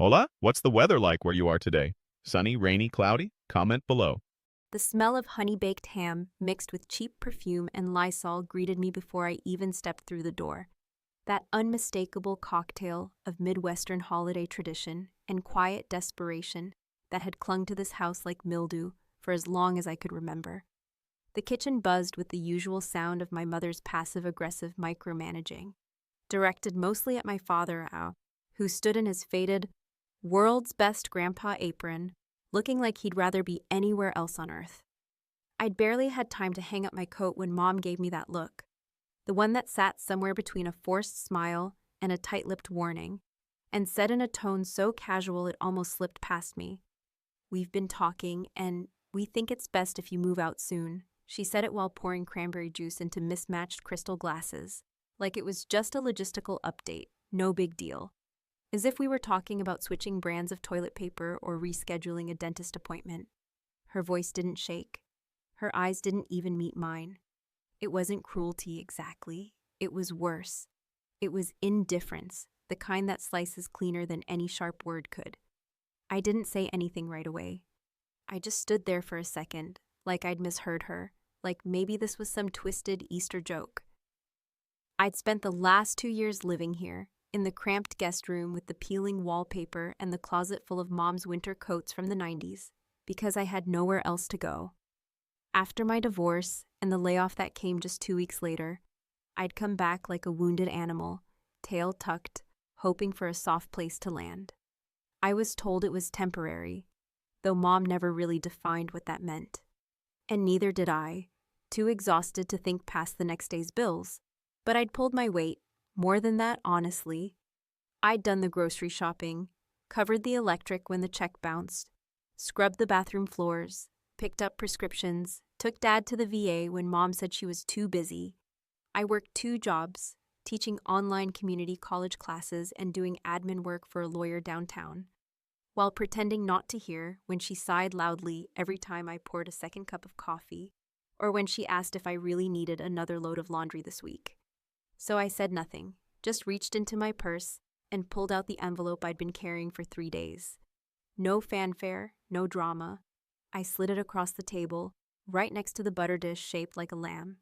Hola, what's the weather like where you are today? Sunny, rainy, cloudy? Comment below. The smell of honey-baked ham mixed with cheap perfume and Lysol greeted me before I even stepped through the door. That unmistakable cocktail of Midwestern holiday tradition and quiet desperation that had clung to this house like mildew for as long as I could remember. The kitchen buzzed with the usual sound of my mother's passive-aggressive micromanaging, directed mostly at my father, who stood in his faded, world's best grandpa apron, looking like he'd rather be anywhere else on earth. I'd barely had time to hang up my coat when Mom gave me that look, the one that sat somewhere between a forced smile and a tight-lipped warning, and said in a tone so casual it almost slipped past me. "We've been talking, and we think it's best if you move out soon." She said it while pouring cranberry juice into mismatched crystal glasses, like it was just a logistical update, no big deal. As if we were talking about switching brands of toilet paper or rescheduling a dentist appointment. Her voice didn't shake. Her eyes didn't even meet mine. It wasn't cruelty exactly. It was worse. It was indifference, the kind that slices cleaner than any sharp word could. I didn't say anything right away. I just stood there for a second, like I'd misheard her, like maybe this was some twisted Easter joke. I'd spent the last 2 years living here, in the cramped guest room with the peeling wallpaper and the closet full of Mom's winter coats from the 90s, because I had nowhere else to go. After my divorce and the layoff that came just 2 weeks later, I'd come back like a wounded animal, tail tucked, hoping for a soft place to land. I was told it was temporary, though Mom never really defined what that meant. And neither did I, too exhausted to think past the next day's bills. But I'd pulled my weight. More than that, honestly. I'd done the grocery shopping, covered the electric when the check bounced, scrubbed the bathroom floors, picked up prescriptions, took Dad to the VA when Mom said she was too busy. I worked 2 jobs, teaching online community college classes and doing admin work for a lawyer downtown, while pretending not to hear when she sighed loudly every time I poured a second cup of coffee, or when she asked if I really needed another load of laundry this week. So I said nothing, just reached into my purse and pulled out the envelope I'd been carrying for 3 days. No fanfare, no drama. I slid it across the table, right next to the butter dish shaped like a lamb.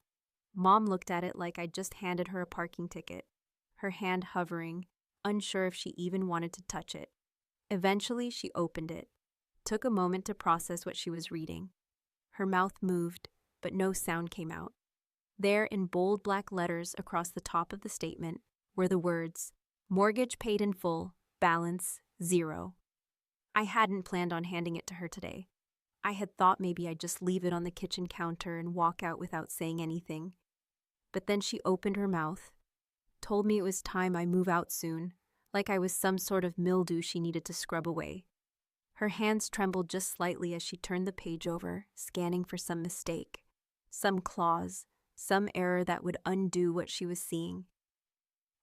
Mom looked at it like I'd just handed her a parking ticket, her hand hovering, unsure if she even wanted to touch it. Eventually, she opened it, took a moment to process what she was reading. Her mouth moved, but no sound came out. There, in bold black letters across the top of the statement, were the words, "Mortgage paid in full, balance 0. I hadn't planned on handing it to her today. I had thought maybe I'd just leave it on the kitchen counter and walk out without saying anything. But then she opened her mouth, told me it was time I move out soon, like I was some sort of mildew she needed to scrub away. Her hands trembled just slightly as she turned the page over, scanning for some mistake, some clause, some error that would undo what she was seeing.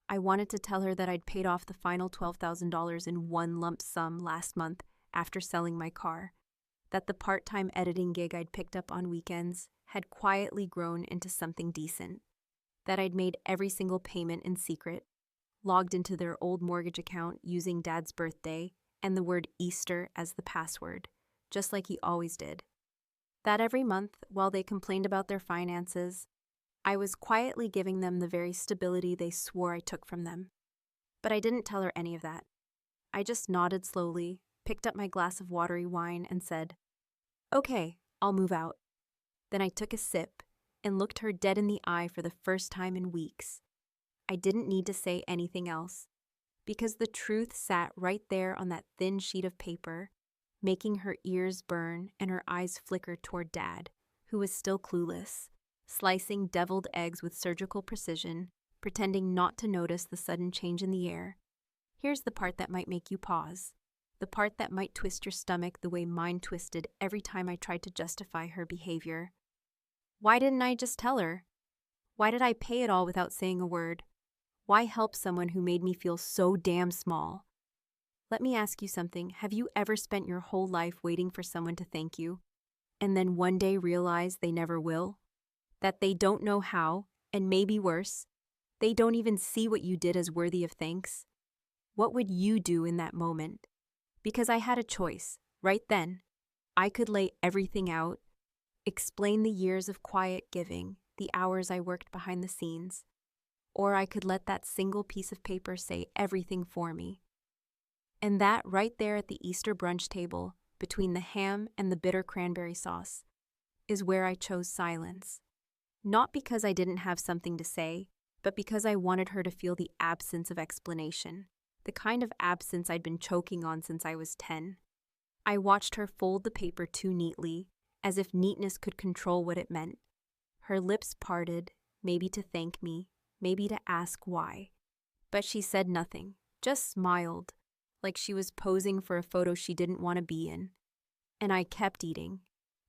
I wanted to tell her that I'd paid off the final $12,000 in one lump sum last month after selling my car, that the part-time editing gig I'd picked up on weekends had quietly grown into something decent, that I'd made every single payment in secret, logged into their old mortgage account using Dad's birthday and the word Easter as the password, just like he always did. That every month, while they complained about their finances, I was quietly giving them the very stability they swore I took from them. But I didn't tell her any of that. I just nodded slowly, picked up my glass of watery wine, and said, "Okay, I'll move out." Then I took a sip and looked her dead in the eye for the first time in weeks. I didn't need to say anything else, because the truth sat right there on that thin sheet of paper, making her ears burn and her eyes flicker toward Dad, who was still clueless, slicing deviled eggs with surgical precision, pretending not to notice the sudden change in the air. Here's the part that might make you pause, the part that might twist your stomach the way mine twisted every time I tried to justify her behavior. Why didn't I just tell her? Why did I pay it all without saying a word? Why help someone who made me feel so damn small? Let me ask you something. Have you ever spent your whole life waiting for someone to thank you, and then one day realize they never will? That they don't know how, and maybe worse, they don't even see what you did as worthy of thanks? What would you do in that moment? Because I had a choice. Right then, I could lay everything out, explain the years of quiet giving, the hours I worked behind the scenes, or I could let that single piece of paper say everything for me. And that right there at the Easter brunch table, between the ham and the bitter cranberry sauce, is where I chose silence. Not because I didn't have something to say, but because I wanted her to feel the absence of explanation, the kind of absence I'd been choking on since I was 10. I watched her fold the paper too neatly, as if neatness could control what it meant. Her lips parted, maybe to thank me, maybe to ask why. But she said nothing, just smiled, like she was posing for a photo she didn't want to be in. And I kept eating.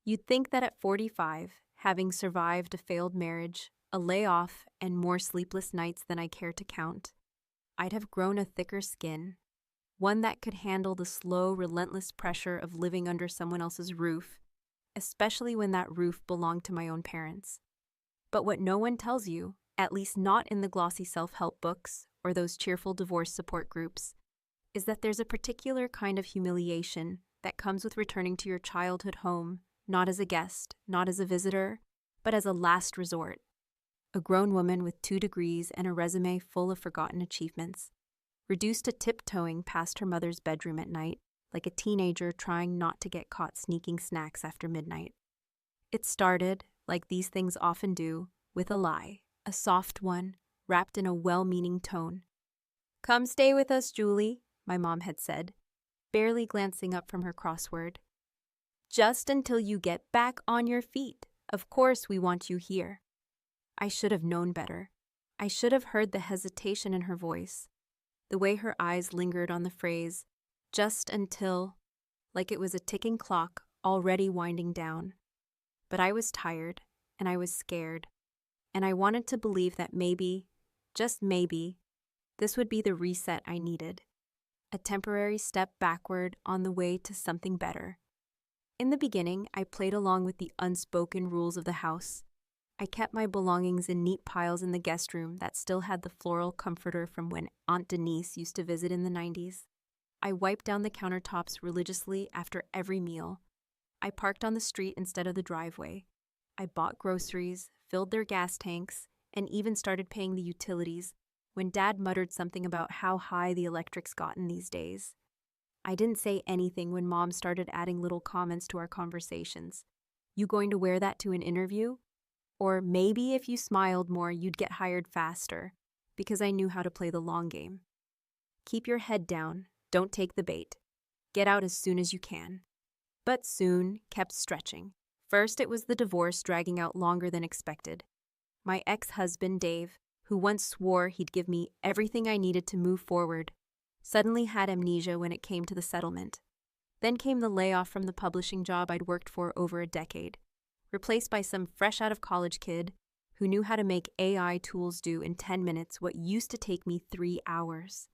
You'd think that at 45, having survived a failed marriage, a layoff, and more sleepless nights than I care to count, I'd have grown a thicker skin, one that could handle the slow, relentless pressure of living under someone else's roof, especially when that roof belonged to my own parents. But what no one tells you, at least not in the glossy self-help books or those cheerful divorce support groups, is that there's a particular kind of humiliation that comes with returning to your childhood home, not as a guest, not as a visitor, but as a last resort. A grown woman with 2 degrees and a resume full of forgotten achievements, reduced to tiptoeing past her mother's bedroom at night, like a teenager trying not to get caught sneaking snacks after midnight. It started, like these things often do, with a lie, a soft one, wrapped in a well-meaning tone. "Come stay with us, Julie," my mom had said, barely glancing up from her crossword. "Just until you get back on your feet. Of course we want you here." I should have known better. I should have heard the hesitation in her voice, the way her eyes lingered on the phrase, "just until," like it was a ticking clock already winding down. But I was tired, and I was scared, and I wanted to believe that maybe, just maybe, this would be the reset I needed, a temporary step backward on the way to something better. In the beginning, I played along with the unspoken rules of the house. I kept my belongings in neat piles in the guest room that still had the floral comforter from when Aunt Denise used to visit in the 90s. I wiped down the countertops religiously after every meal. I parked on the street instead of the driveway. I bought groceries, filled their gas tanks, and even started paying the utilities when Dad muttered something about how high the electric's gotten these days. I didn't say anything when Mom started adding little comments to our conversations. "You going to wear that to an interview?" Or maybe if you smiled more, you'd get hired faster, because I knew how to play the long game. Keep your head down, don't take the bait. Get out as soon as you can. But soon kept stretching. First, it was the divorce dragging out longer than expected. My ex-husband, Dave, who once swore he'd give me everything I needed to move forward, suddenly had amnesia when it came to the settlement. Then came the layoff from the publishing job I'd worked for over a decade, replaced by some fresh-out-of-college kid who knew how to make AI tools do in 10 minutes what used to take me 3 hours.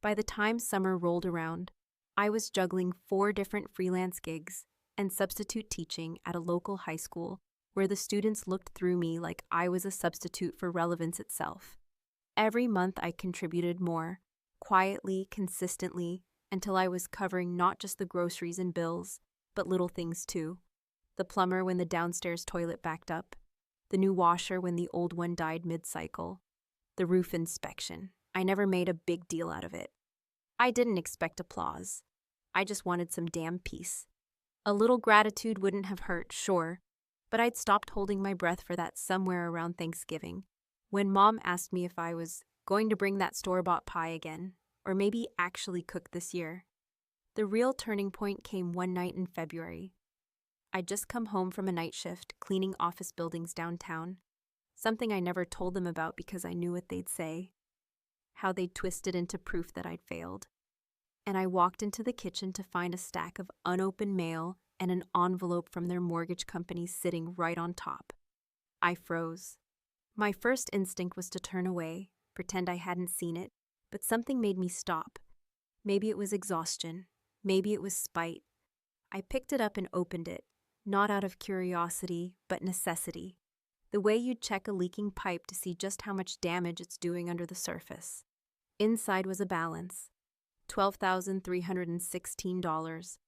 By the time summer rolled around, I was juggling 4 different freelance gigs and substitute teaching at a local high school where the students looked through me like I was a substitute for relevance itself. Every month I contributed more, quietly, consistently, until I was covering not just the groceries and bills, but little things too. The plumber when the downstairs toilet backed up, the new washer when the old one died mid-cycle, the roof inspection. I never made a big deal out of it. I didn't expect applause. I just wanted some damn peace. A little gratitude wouldn't have hurt, sure, but I'd stopped holding my breath for that somewhere around Thanksgiving, when Mom asked me if I was going to bring that store-bought pie again, or maybe actually cook this year. The real turning point came one night in February. I'd just come home from a night shift cleaning office buildings downtown, something I never told them about because I knew what they'd say, how they'd twist it into proof that I'd failed. And I walked into the kitchen to find a stack of unopened mail and an envelope from their mortgage company sitting right on top. I froze. My first instinct was to turn away, pretend I hadn't seen it, but something made me stop. Maybe it was exhaustion. Maybe it was spite. I picked it up and opened it, not out of curiosity, but necessity. The way you'd check a leaking pipe to see just how much damage it's doing under the surface. Inside was a balance. $12,316,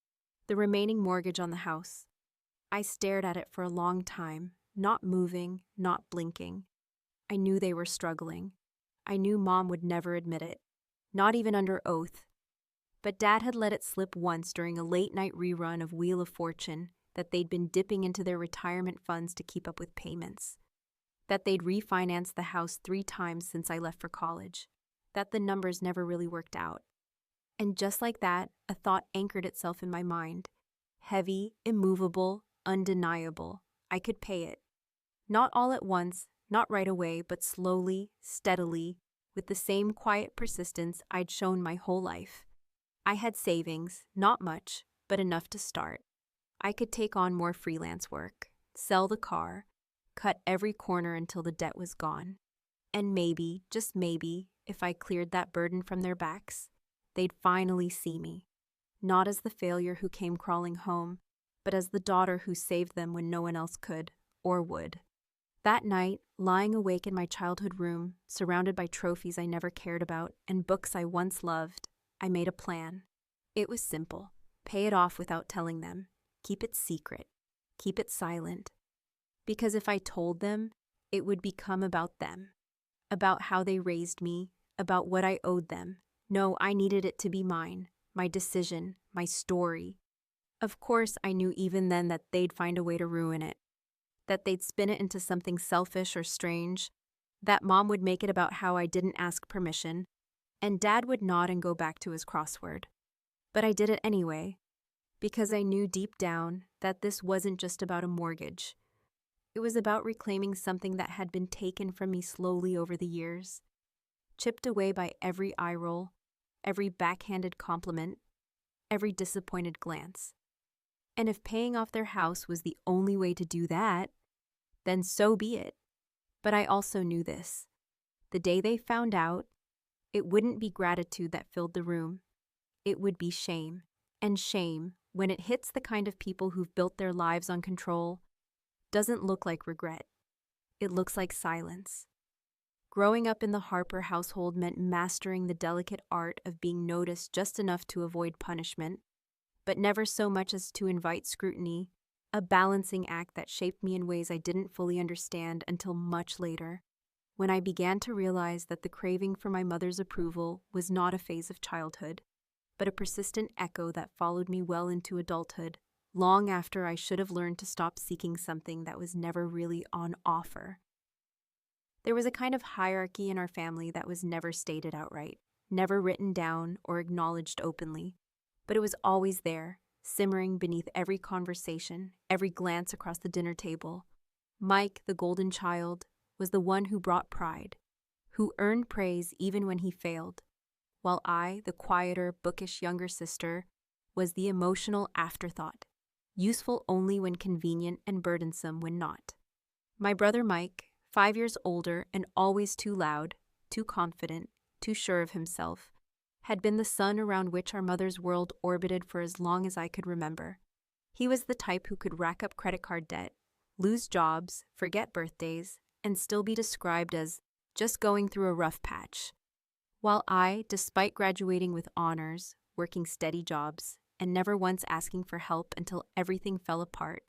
the remaining mortgage on the house. I stared at it for a long time, not moving, not blinking. I knew they were struggling. I knew Mom would never admit it, not even under oath. But Dad had let it slip once during a late-night rerun of Wheel of Fortune that they'd been dipping into their retirement funds to keep up with payments, that they'd refinanced the house 3 times since I left for college, that the numbers never really worked out. And just like that, a thought anchored itself in my mind. Heavy, immovable, undeniable. I could pay it. Not all at once, not right away, but slowly, steadily, with the same quiet persistence I'd shown my whole life. I had savings, not much, but enough to start. I could take on more freelance work, sell the car, cut every corner until the debt was gone. And maybe, just maybe, if I cleared that burden from their backs, they'd finally see me, not as the failure who came crawling home, but as the daughter who saved them when no one else could, or would. That night, lying awake in my childhood room, surrounded by trophies I never cared about and books I once loved, I made a plan. It was simple. Pay it off without telling them. Keep it secret. Keep it silent. Because if I told them, it would become about them. About how they raised me, about what I owed them. No, I needed it to be mine, my decision, my story. Of course, I knew even then that they'd find a way to ruin it, that they'd spin it into something selfish or strange, that Mom would make it about how I didn't ask permission, and Dad would nod and go back to his crossword. But I did it anyway, because I knew deep down that this wasn't just about a mortgage. It was about reclaiming something that had been taken from me slowly over the years, chipped away by every eye roll, every backhanded compliment, every disappointed glance. And if paying off their house was the only way to do that, then so be it. But I also knew this. The day they found out, it wouldn't be gratitude that filled the room. It would be shame. And shame, when it hits the kind of people who've built their lives on control, doesn't look like regret. It looks like silence. Growing up in the Harper household meant mastering the delicate art of being noticed just enough to avoid punishment, but never so much as to invite scrutiny, a balancing act that shaped me in ways I didn't fully understand until much later, when I began to realize that the craving for my mother's approval was not a phase of childhood, but a persistent echo that followed me well into adulthood, long after I should have learned to stop seeking something that was never really on offer. There was a kind of hierarchy in our family that was never stated outright, never written down or acknowledged openly, but it was always there, simmering beneath every conversation, every glance across the dinner table. Mike, the golden child, was the one who brought pride, who earned praise even when he failed, while I, the quieter, bookish younger sister, was the emotional afterthought, useful only when convenient and burdensome when not. My brother Mike, 5 years older and always too loud, too confident, too sure of himself, had been the sun around which our mother's world orbited for as long as I could remember. He was the type who could rack up credit card debt, lose jobs, forget birthdays, and still be described as just going through a rough patch. While I, despite graduating with honors, working steady jobs, and never once asking for help until everything fell apart,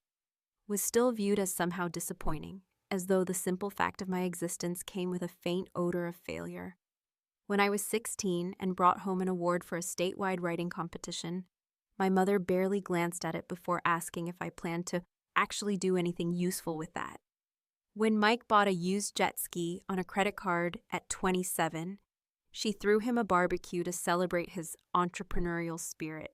was still viewed as somehow disappointing, as though the simple fact of my existence came with a faint odor of failure. When I was 16 and brought home an award for a statewide writing competition, my mother barely glanced at it before asking if I planned to actually do anything useful with that. When Mike bought a used jet ski on a credit card at 27, she threw him a barbecue to celebrate his entrepreneurial spirit.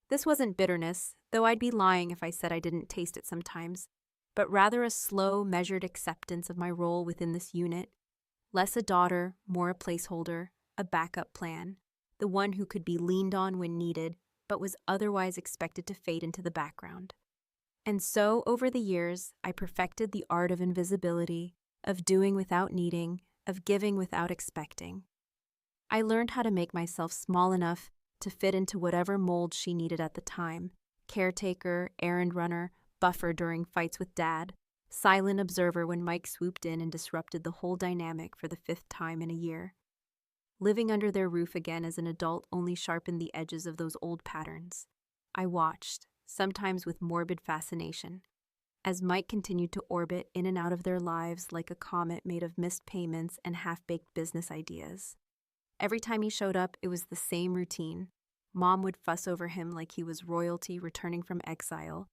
This wasn't bitterness, though I'd be lying if I said I didn't taste it sometimes, but rather a slow, measured acceptance of my role within this unit. Less a daughter, more a placeholder, a backup plan, the one who could be leaned on when needed, but was otherwise expected to fade into the background. And so, over the years, I perfected the art of invisibility, of doing without needing, of giving without expecting. I learned how to make myself small enough to fit into whatever mold she needed at the time: caretaker, errand runner, buffer during fights with Dad, silent observer when Mike swooped in and disrupted the whole dynamic for the 5th time in a year. living under their roof again as an adult only sharpened the edges of those old patterns. I watched, sometimes with morbid fascination, as Mike continued to orbit in and out of their lives like a comet made of missed payments and half-baked business ideas. Every time he showed up, it was the same routine. Mom would fuss over him like he was royalty returning from exile,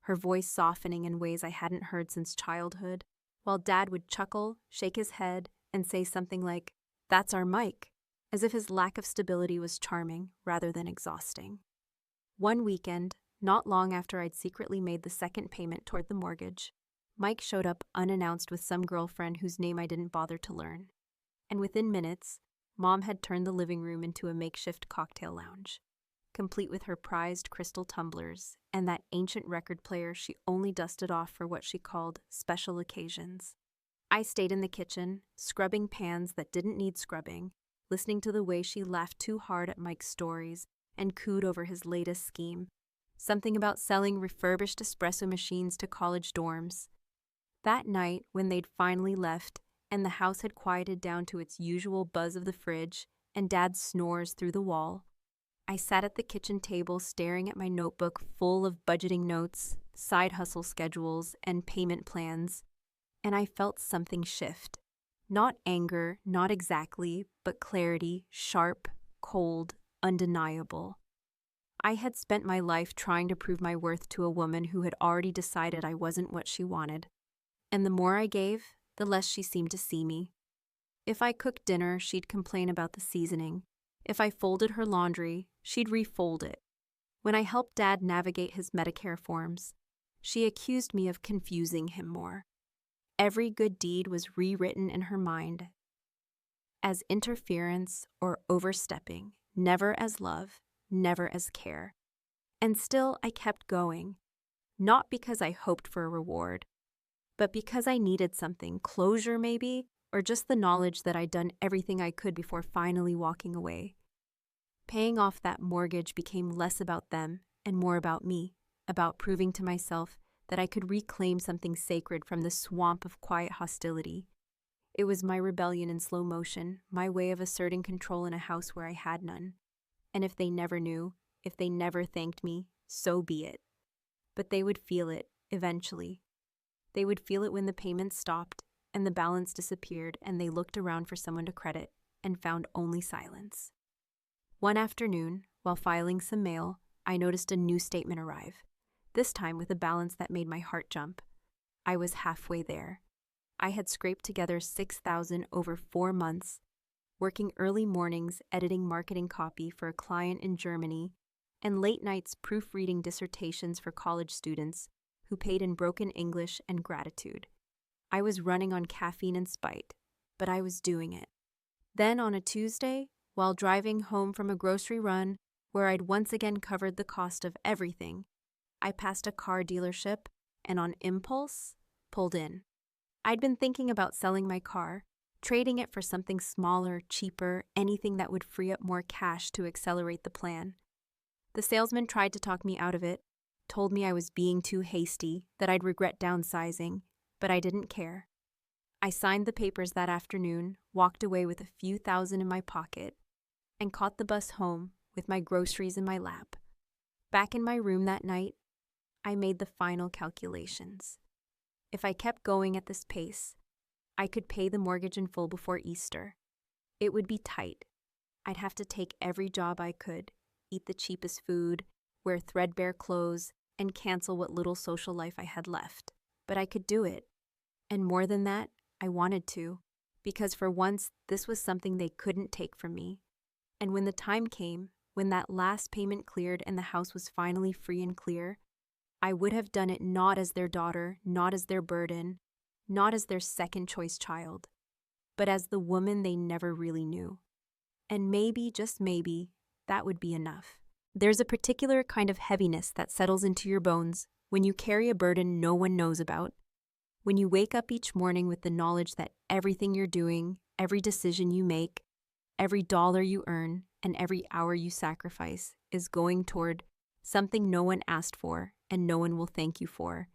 her voice softening in ways I hadn't heard since childhood, while Dad would chuckle, shake his head, and say something like, "That's our Mike," as if his lack of stability was charming rather than exhausting. One weekend, not long after I'd secretly made the second payment toward the mortgage, Mike showed up unannounced with some girlfriend whose name I didn't bother to learn. And within minutes, Mom had turned the living room into a makeshift cocktail lounge, complete with her prized crystal tumblers and that ancient record player she only dusted off for what she called special occasions. I stayed in the kitchen, scrubbing pans that didn't need scrubbing, listening to the way she laughed too hard at Mike's stories and cooed over his latest scheme, something about selling refurbished espresso machines to college dorms. That night, when they'd finally left and the house had quieted down to its usual buzz of the fridge and Dad's snores through the wall, I sat at the kitchen table staring at my notebook full of budgeting notes, side hustle schedules, and payment plans, and I felt something shift. Not anger, not exactly, but clarity, sharp, cold, undeniable. I had spent my life trying to prove my worth to a woman who had already decided I wasn't what she wanted. And the more I gave, the less she seemed to see me. If I cooked dinner, she'd complain about the seasoning. If I folded her laundry, she'd refold it. When I helped Dad navigate his Medicare forms, she accused me of confusing him more. Every good deed was rewritten in her mind as interference or overstepping, never as love, never as care. And still I kept going, not because I hoped for a reward, but because I needed something, closure maybe, or just the knowledge that I'd done everything I could before finally walking away. Paying off that mortgage became less about them and more about me, about proving to myself that I could reclaim something sacred from the swamp of quiet hostility. It was my rebellion in slow motion, my way of asserting control in a house where I had none. And if they never knew, if they never thanked me, so be it. But they would feel it, eventually. They would feel it when the payments stopped and the balance disappeared and they looked around for someone to credit and found only silence. One afternoon, while filing some mail, I noticed a new statement arrive, this time with a balance that made my heart jump. I was halfway there. I had scraped together $6,000 over 4 months, working early mornings editing marketing copy for a client in Germany, and late nights proofreading dissertations for college students who paid in broken English and gratitude. I was running on caffeine and spite, but I was doing it. Then on a Tuesday, while driving home from a grocery run where I'd once again covered the cost of everything, I passed a car dealership and on impulse, pulled in. I'd been thinking about selling my car, trading it for something smaller, cheaper, anything that would free up more cash to accelerate the plan. The salesman tried to talk me out of it, told me I was being too hasty, that I'd regret downsizing, but I didn't care. I signed the papers that afternoon, walked away with a few thousand in my pocket, and caught the bus home with my groceries in my lap. Back in my room that night, I made the final calculations. If I kept going at this pace, I could pay the mortgage in full before Easter. It would be tight. I'd have to take every job I could, eat the cheapest food, wear threadbare clothes, and cancel what little social life I had left. But I could do it. And more than that, I wanted to, because for once, this was something they couldn't take from me. And when the time came, when that last payment cleared and the house was finally free and clear, I would have done it not as their daughter, not as their burden, not as their second choice child, but as the woman they never really knew. And maybe, just maybe, that would be enough. There's a particular kind of heaviness that settles into your bones when you carry a burden no one knows about, when you wake up each morning with the knowledge that everything you're doing, every decision you make, every dollar you earn, and every hour you sacrifice is going toward something no one asked for and no one will thank you for.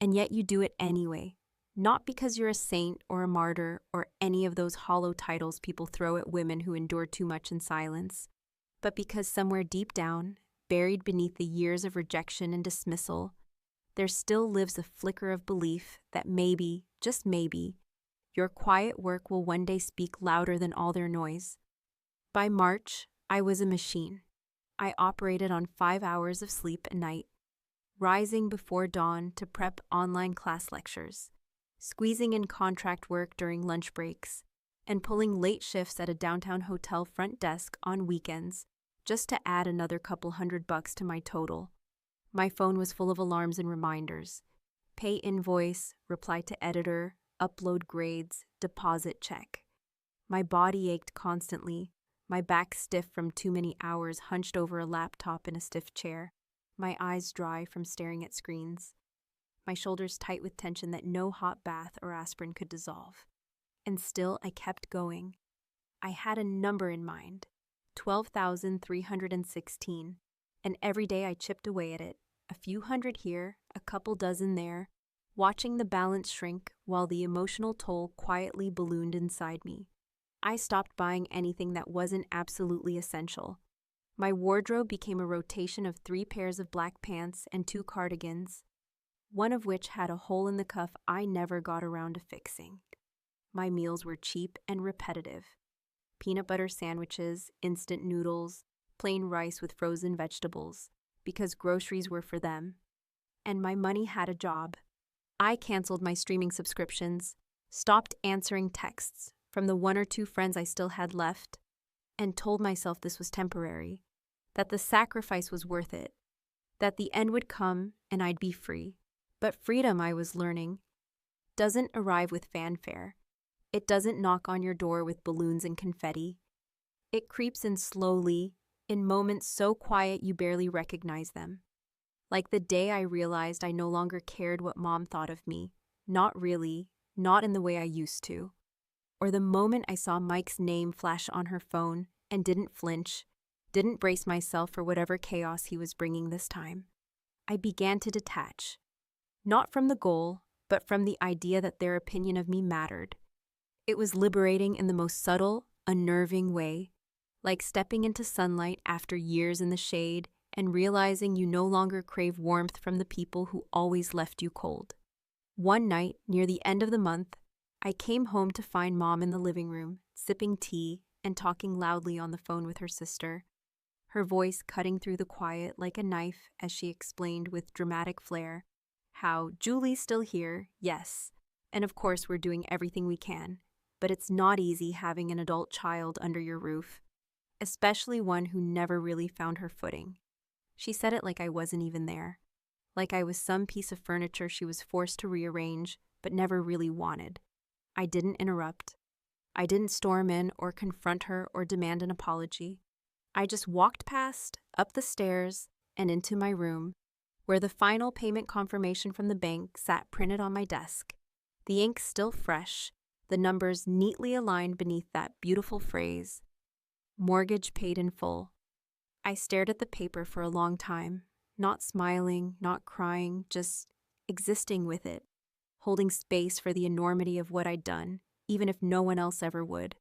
And yet you do it anyway, Not because you're a saint or a martyr or any of those hollow titles people throw at women who endure too much in silence, but because somewhere deep down, buried beneath the years of rejection and dismissal, there still lives a flicker of belief that maybe, just maybe, your quiet work will one day speak louder than all their noise. By March, I was a machine. I operated on 5 hours of sleep a night, rising before dawn to prep online class lectures, squeezing in contract work during lunch breaks, and pulling late shifts at a downtown hotel front desk on weekends just to add another couple $100 to my total. My phone was full of alarms and reminders. Pay invoice, reply to editor, upload grades, deposit check. My body ached constantly, my back stiff from too many hours hunched over a laptop in a stiff chair, my eyes dry from staring at screens, my shoulders tight with tension that no hot bath or aspirin could dissolve. And still I kept going. I had a number in mind, 12,316, and every day I chipped away at it, a few hundred here, a couple dozen there, watching the balance shrink while the emotional toll quietly ballooned inside me. I stopped buying anything that wasn't absolutely essential. My wardrobe became a rotation of 3 pairs of black pants and 2 cardigans, one of which had a hole in the cuff I never got around to fixing. My meals were cheap and repetitive. Peanut butter sandwiches, instant noodles, plain rice with frozen vegetables, because groceries were for them. And my money had a job. I canceled my streaming subscriptions, stopped answering texts from the 1 or 2 friends I still had left, and told myself this was temporary, that the sacrifice was worth it, that the end would come and I'd be free. But freedom, I was learning, doesn't arrive with fanfare. It doesn't knock on your door with balloons and confetti. It creeps in slowly, in moments so quiet you barely recognize them. Like the day I realized I no longer cared what Mom thought of me. Not really, not in the way I used to. Or the moment I saw Mike's name flash on her phone and didn't flinch, didn't brace myself for whatever chaos he was bringing this time. I began to detach. Not from the goal, but from the idea that their opinion of me mattered. It was liberating in the most subtle, unnerving way, like stepping into sunlight after years in the shade and realizing you no longer crave warmth from the people who always left you cold. One night, near the end of the month, I came home to find Mom in the living room, sipping tea and talking loudly on the phone with her sister, her voice cutting through the quiet like a knife as she explained with dramatic flair how Julie's still here, yes, and of course we're doing everything we can, but it's not easy having an adult child under your roof, especially one who never really found her footing. She said it like I wasn't even there, like I was some piece of furniture she was forced to rearrange but never really wanted. I didn't interrupt. I didn't storm in or confront her or demand an apology. I just walked past, up the stairs, and into my room, where the final payment confirmation from the bank sat printed on my desk, the ink still fresh, the numbers neatly aligned beneath that beautiful phrase, mortgage paid in full. I stared at the paper for a long time, not smiling, not crying, just existing with it, holding space for the enormity of what I'd done, even if no one else ever would.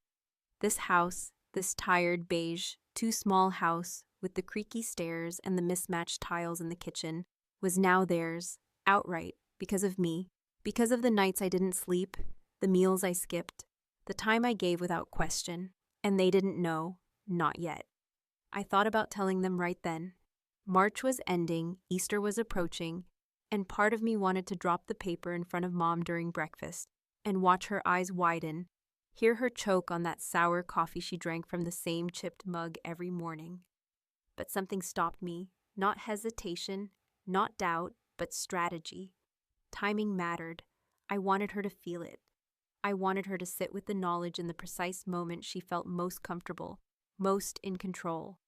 This house, this tired beige, too small house with the creaky stairs and the mismatched tiles in the kitchen, was now theirs, outright, because of me, because of the nights I didn't sleep, the meals I skipped, the time I gave without question, and they didn't know, not yet. I thought about telling them right then. March was ending, Easter was approaching, and part of me wanted to drop the paper in front of Mom during breakfast and watch her eyes widen, hear her choke on that sour coffee she drank from the same chipped mug every morning. But something stopped me, not hesitation, not doubt, but strategy. Timing mattered. I wanted her to feel it. I wanted her to sit with the knowledge in the precise moment she felt most comfortable, most in control.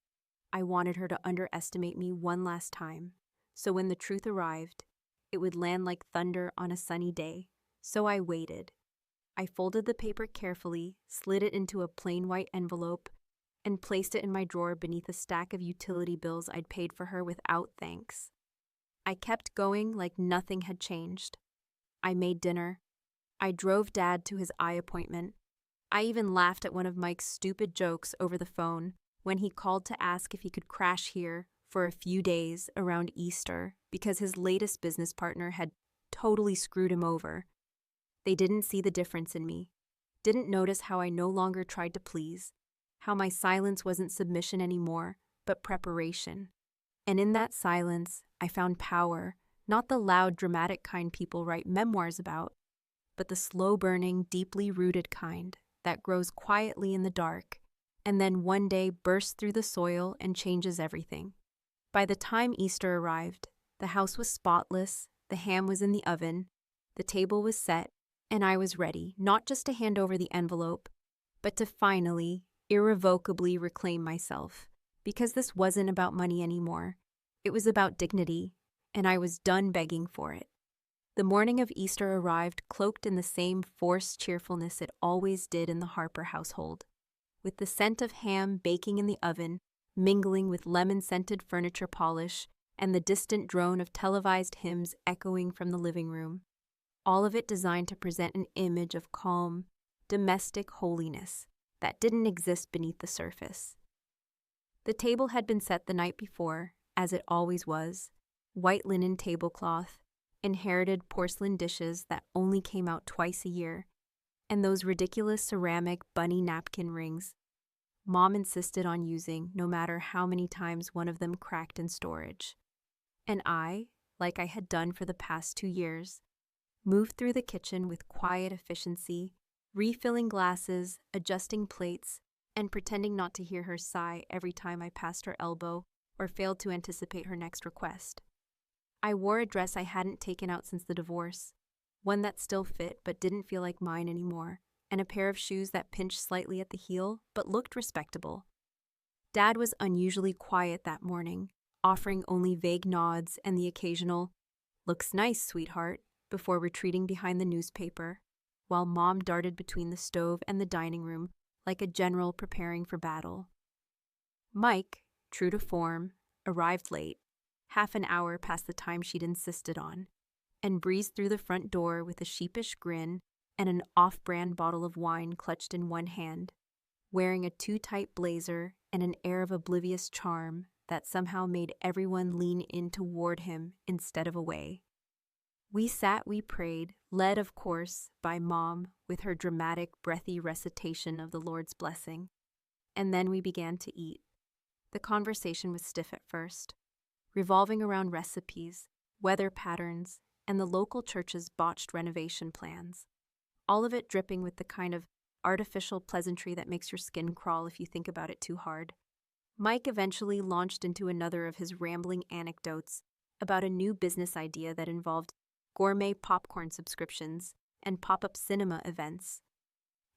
I wanted her to underestimate me one last time, so when the truth arrived, it would land like thunder on a sunny day. So I waited. I folded the paper carefully, slid it into a plain white envelope, and placed it in my drawer beneath a stack of utility bills I'd paid for her without thanks. I kept going like nothing had changed. I made dinner. I drove Dad to his eye appointment. I even laughed at one of Mike's stupid jokes over the phone when he called to ask if he could crash here for a few days around Easter because his latest business partner had totally screwed him over. They didn't see the difference in me, didn't notice how I no longer tried to please, how my silence wasn't submission anymore, but preparation. And in that silence, I found power, not the loud, dramatic kind people write memoirs about, but the slow-burning, deeply rooted kind that grows quietly in the dark and then one day bursts through the soil and changes everything. By the time Easter arrived, the house was spotless, the ham was in the oven, the table was set, and I was ready, not just to hand over the envelope, but to finally, irrevocably reclaim myself. Because this wasn't about money anymore. It was about dignity, and I was done begging for it. The morning of Easter arrived cloaked in the same forced cheerfulness it always did in the Harper household, with the scent of ham baking in the oven, mingling with lemon-scented furniture polish, and the distant drone of televised hymns echoing from the living room. All of it designed to present an image of calm, domestic holiness that didn't exist beneath the surface. The table had been set the night before, as it always was, white linen tablecloth, inherited porcelain dishes that only came out twice a year, and those ridiculous ceramic bunny napkin rings Mom insisted on using no matter how many times one of them cracked in storage. And I, like I had done for the past 2 years, moved through the kitchen with quiet efficiency, refilling glasses, adjusting plates, and pretending not to hear her sigh every time I passed her elbow or failed to anticipate her next request. I wore a dress I hadn't taken out since the divorce, one that still fit but didn't feel like mine anymore, and a pair of shoes that pinched slightly at the heel but looked respectable. Dad was unusually quiet that morning, offering only vague nods and the occasional, "Looks nice, sweetheart," before retreating behind the newspaper, while Mom darted between the stove and the dining room like a general preparing for battle. Mike, true to form, arrived late, half an hour past the time she'd insisted on, and breezed through the front door with a sheepish grin and an off-brand bottle of wine clutched in one hand, wearing a too-tight blazer and an air of oblivious charm that somehow made everyone lean in toward him instead of away. We sat, we prayed, led, of course, by Mom with her dramatic, breathy recitation of the Lord's blessing. And then we began to eat. The conversation was stiff at first, revolving around recipes, weather patterns, and the local church's botched renovation plans. All of it dripping with the kind of artificial pleasantry that makes your skin crawl if you think about it too hard. Mike eventually launched into another of his rambling anecdotes about a new business idea that involved gourmet popcorn subscriptions and pop-up cinema events.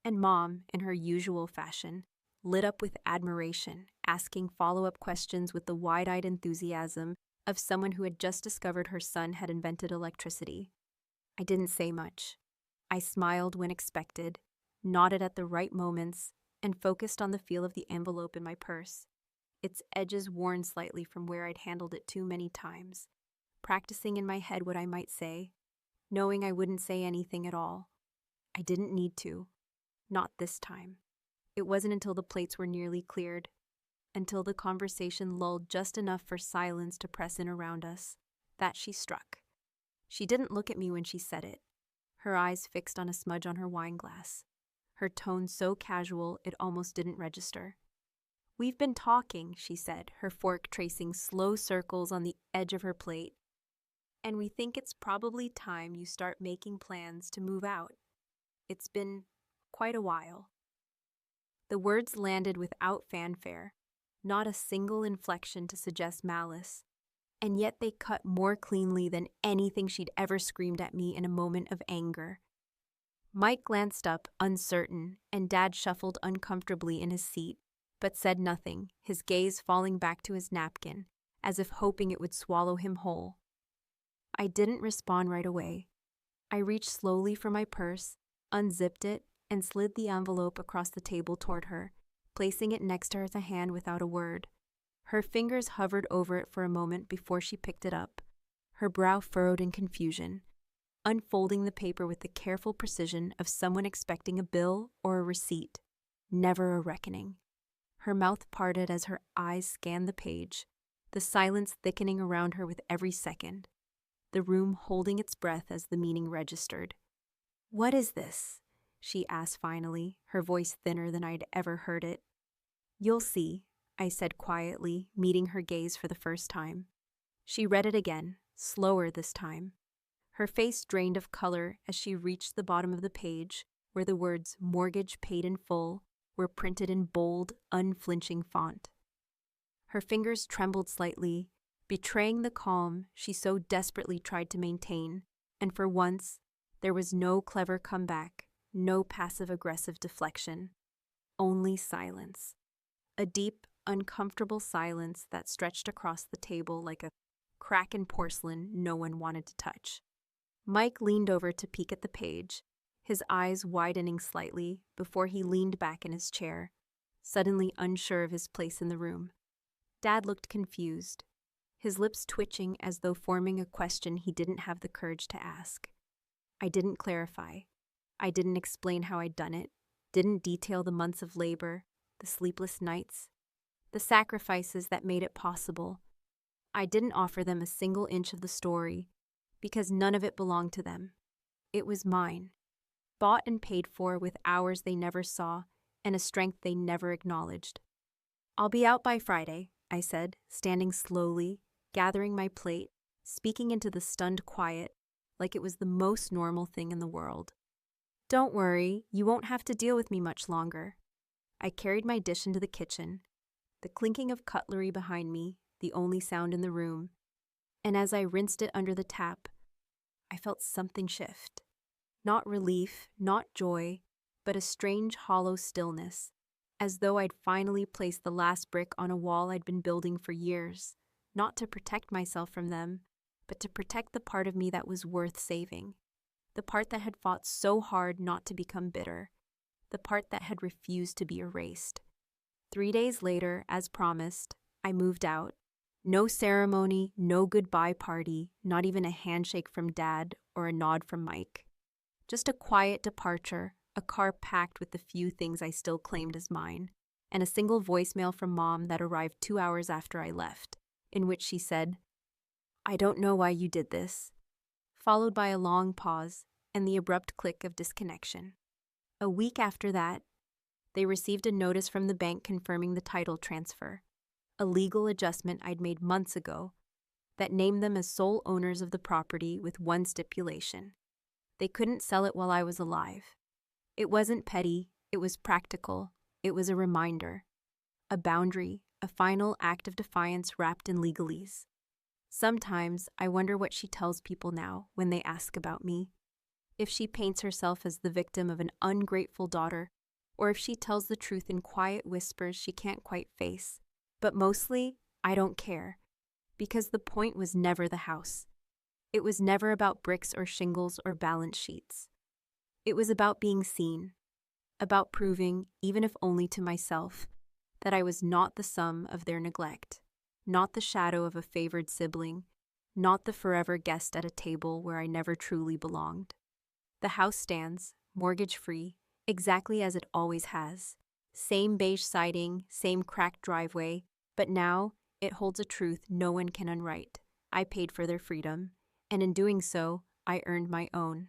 And Mom, in her usual fashion, lit up with admiration, asking follow-up questions with the wide-eyed enthusiasm of someone who had just discovered her son had invented electricity. I didn't say much. I smiled when expected, nodded at the right moments, and focused on the feel of the envelope in my purse, its edges worn slightly from where I'd handled it too many times, practicing in my head what I might say, knowing I wouldn't say anything at all. I didn't need to. Not this time. It wasn't until the plates were nearly cleared, until the conversation lulled just enough for silence to press in around us, that she struck. She didn't look at me when she said it, her eyes fixed on a smudge on her wine glass, her tone so casual it almost didn't register. "We've been talking," she said, her fork tracing slow circles on the edge of her plate, "and we think it's probably time you start making plans to move out. It's been quite a while." The words landed without fanfare, not a single inflection to suggest malice, and yet they cut more cleanly than anything she'd ever screamed at me in a moment of anger. Mike glanced up, uncertain, and Dad shuffled uncomfortably in his seat, but said nothing, his gaze falling back to his napkin, as if hoping it would swallow him whole. I didn't respond right away. I reached slowly for my purse, unzipped it, and slid the envelope across the table toward her, placing it next to her hand without a word. Her fingers hovered over it for a moment before she picked it up, her brow furrowed in confusion. unfolding the paper with the careful precision of someone expecting a bill or a receipt, never a reckoning. Her mouth parted as her eyes scanned the page, the silence thickening around her with every second, the room holding its breath as the meaning registered. "What is this?" she asked finally, her voice thinner than I'd ever heard it. "You'll see," I said quietly, meeting her gaze for the first time. She read it again, slower this time. Her face drained of color as she reached the bottom of the page, where the words "mortgage paid in full" were printed in bold, unflinching font. Her fingers trembled slightly, betraying the calm she so desperately tried to maintain, and for once, there was no clever comeback, no passive-aggressive deflection, only silence. A deep, uncomfortable silence that stretched across the table like a crack in porcelain no one wanted to touch. Mike leaned over to peek at the page, his eyes widening slightly before he leaned back in his chair, suddenly unsure of his place in the room. Dad looked confused, his lips twitching as though forming a question he didn't have the courage to ask. I didn't clarify. I didn't explain how I'd done it, didn't detail the months of labor, the sleepless nights, the sacrifices that made it possible. I didn't offer them a single inch of the story, because none of it belonged to them. It was mine, bought and paid for with hours they never saw and a strength they never acknowledged. "I'll be out by Friday," I said, standing slowly, gathering my plate, speaking into the stunned quiet like it was the most normal thing in the world. "Don't worry, you won't have to deal with me much longer." I carried my dish into the kitchen, the clinking of cutlery behind me, the only sound in the room, and as I rinsed it under the tap, I felt something shift. Not relief, not joy, but a strange hollow stillness, as though I'd finally placed the last brick on a wall I'd been building for years, not to protect myself from them, but to protect the part of me that was worth saving, the part that had fought so hard not to become bitter, the part that had refused to be erased. 3 days later, as promised, I moved out. No ceremony, no goodbye party, not even a handshake from Dad or a nod from Mike. Just a quiet departure, a car packed with the few things I still claimed as mine, and a single voicemail from Mom that arrived 2 hours after I left, in which she said, "I don't know why you did this," followed by a long pause and the abrupt click of disconnection. A week after that, they received a notice from the bank confirming the title transfer, a legal adjustment I'd made months ago that named them as sole owners of the property with one stipulation. They couldn't sell it while I was alive. It wasn't petty, it was practical, it was a reminder, a boundary, a final act of defiance wrapped in legalese. Sometimes I wonder what she tells people now when they ask about me. If she paints herself as the victim of an ungrateful daughter, or if she tells the truth in quiet whispers she can't quite face. But mostly, I don't care, because the point was never the house. It was never about bricks or shingles or balance sheets. It was about being seen, about proving, even if only to myself, that I was not the sum of their neglect, not the shadow of a favored sibling, not the forever guest at a table where I never truly belonged. The house stands, mortgage-free, exactly as it always has. Same beige siding, same cracked driveway, but now it holds a truth no one can unwrite. I paid for their freedom, and in doing so, I earned my own.